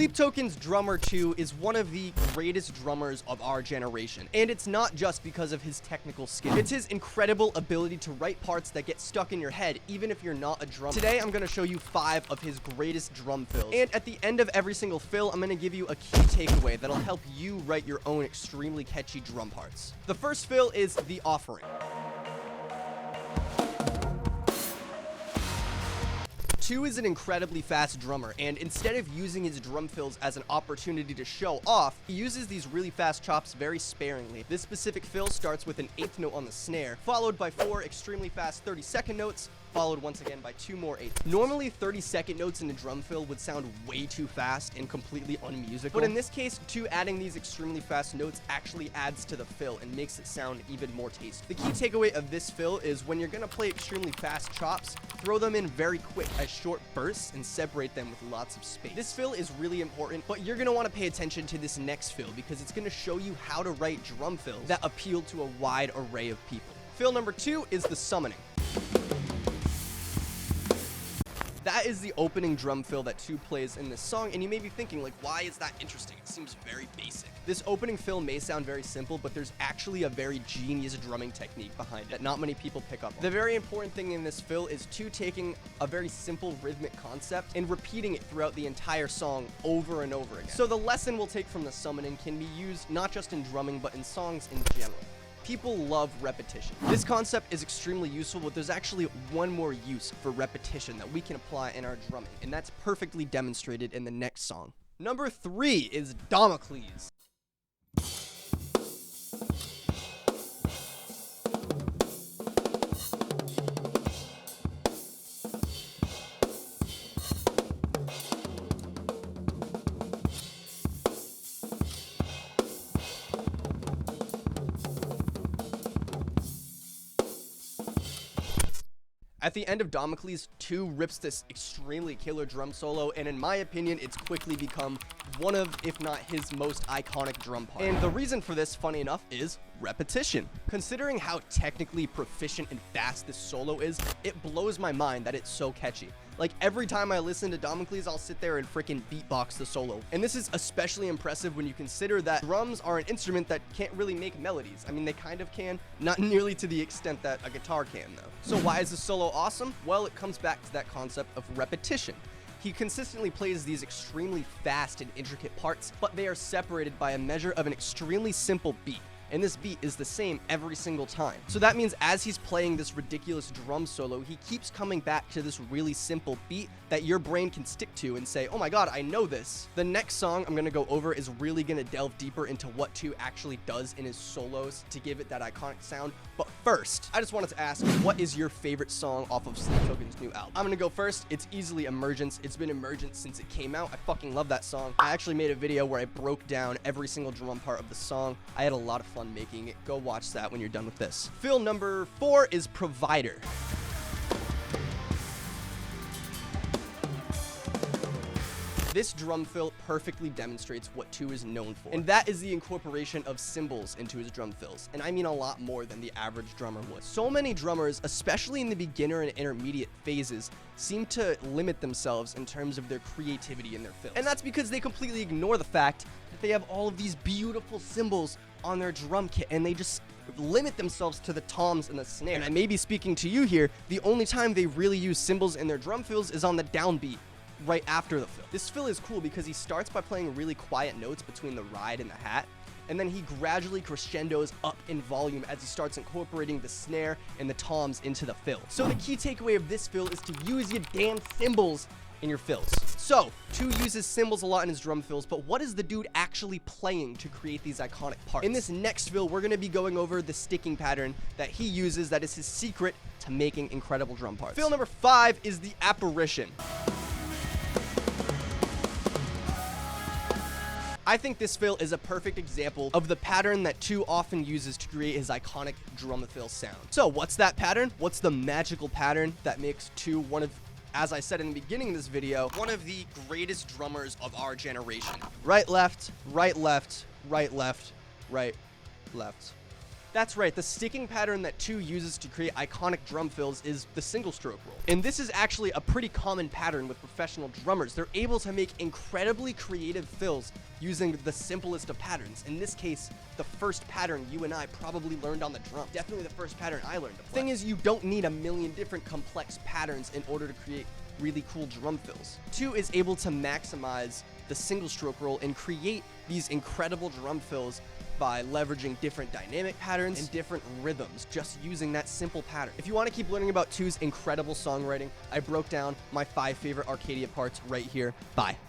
Sleep Token's drummer 2 is one of the greatest drummers of our generation, and it's not just because of his technical skill. It's his incredible ability to write parts that get stuck in your head, even if you're not a drummer. Today, I'm going to show you 5 of his greatest drum fills, and at the end of every single fill, I'm going to give you a key takeaway that'll help you write your own extremely catchy drum parts. The first fill is The Offering. 2 is an incredibly fast drummer, and instead of using his drum fills as an opportunity to show off, he uses these really fast chops very sparingly. This specific fill starts with an 8th note on the snare, followed by 4 extremely fast 30-second notes, followed once again by 2 more 8th. Normally, 30-second notes in a drum fill would sound way too fast and completely unmusical, but in this case, 2 adding these extremely fast notes actually adds to the fill and makes it sound even more tasteful. The key takeaway of this fill is when you're gonna play extremely fast chops, throw them in very quick as short bursts and separate them with lots of space. This fill is really important, but you're gonna want to pay attention to this next fill because it's gonna show you how to write drum fills that appeal to a wide array of people. Fill number 2 is The Summoning. That is the opening drum fill that 2 plays in this song, and you may be thinking, like, why is that interesting? It seems very basic. This opening fill may sound very simple, but there's actually a very genius drumming technique behind it that not many people pick up on. The very important thing in this fill is 2 taking a very simple rhythmic concept and repeating it throughout the entire song over and over again. So the lesson we'll take from The Summoning can be used not just in drumming, but in songs in general. People love repetition. This concept is extremely useful, but there's actually one more use for repetition that we can apply in our drumming, and that's perfectly demonstrated in the next song. Number 3 is Damocles. At the end of Damocles, 2 rips this extremely killer drum solo, and in my opinion, it's quickly become one of, if not his most iconic drum part. And the reason for this, funny enough, is repetition. Considering how technically proficient and fast this solo is, it blows my mind that it's so catchy. Like, every time I listen to Damocles, I'll sit there and freaking beatbox the solo. And this is especially impressive when you consider that drums are an instrument that can't really make melodies. I mean, they kind of can, not nearly to the extent that a guitar can, though. So why is this solo awesome? Well, it comes back to that concept of repetition. He consistently plays these extremely fast and intricate parts, but they are separated by a measure of an extremely simple beat. And this beat is the same every single time. So that means as he's playing this ridiculous drum solo, he keeps coming back to this really simple beat that your brain can stick to and say, oh my god, I know this. The next song I'm gonna go over is really gonna delve deeper into what 2 actually does in his solos to give it that iconic sound. But first, I just wanted to ask, what is your favorite song off of Sleep Token's new album? I'm gonna go first. It's easily Emergence. It's been Emergence since it came out. I fucking love that song. I actually made a video where I broke down every single drum part of the song. I had a lot of fun making it. Go watch that when you're done with this. Fill number 4 is Provider. This drum fill perfectly demonstrates what 2 is known for, and that is the incorporation of cymbals into his drum fills, and I mean a lot more than the average drummer would. So many drummers, especially in the beginner and intermediate phases, seem to limit themselves in terms of their creativity in their fills, and that's because they completely ignore the fact that they have all of these beautiful cymbals on their drum kit, and they just limit themselves to the toms and the snare. And I may be speaking to you here, the only time they really use cymbals in their drum fills is on the downbeat, right after the fill. This fill is cool because he starts by playing really quiet notes between the ride and the hat, and then he gradually crescendos up in volume as he starts incorporating the snare and the toms into the fill. So the key takeaway of this fill is to use your damn cymbals in your fills. So, 2 uses cymbals a lot in his drum fills, but what is the dude actually playing to create these iconic parts? In this next fill, we're gonna be going over the sticking pattern that he uses that is his secret to making incredible drum parts. Fill number 5 is The Apparition. I think this fill is a perfect example of the pattern that 2 often uses to create his iconic drum fill sound. So what's that pattern? What's the magical pattern that makes 2 one of, as I said in the beginning of this video, one of the greatest drummers of our generation? Right, left, right, left, right, left, right, left, That's right, the sticking pattern that 2 uses to create iconic drum fills is the single stroke roll. And this is actually a pretty common pattern with professional drummers. They're able to make incredibly creative fills using the simplest of patterns. In this case, the first pattern you and I probably learned on the drum. Definitely the first pattern I learned to play. Thing is, you don't need a million different complex patterns in order to create really cool drum fills. 2 is able to maximize the single stroke roll and create these incredible drum fills by leveraging different dynamic patterns and different rhythms, just using that simple pattern. If you want to keep learning about 2's incredible songwriting, I broke down my 5 favorite Arcadia parts right here. Bye.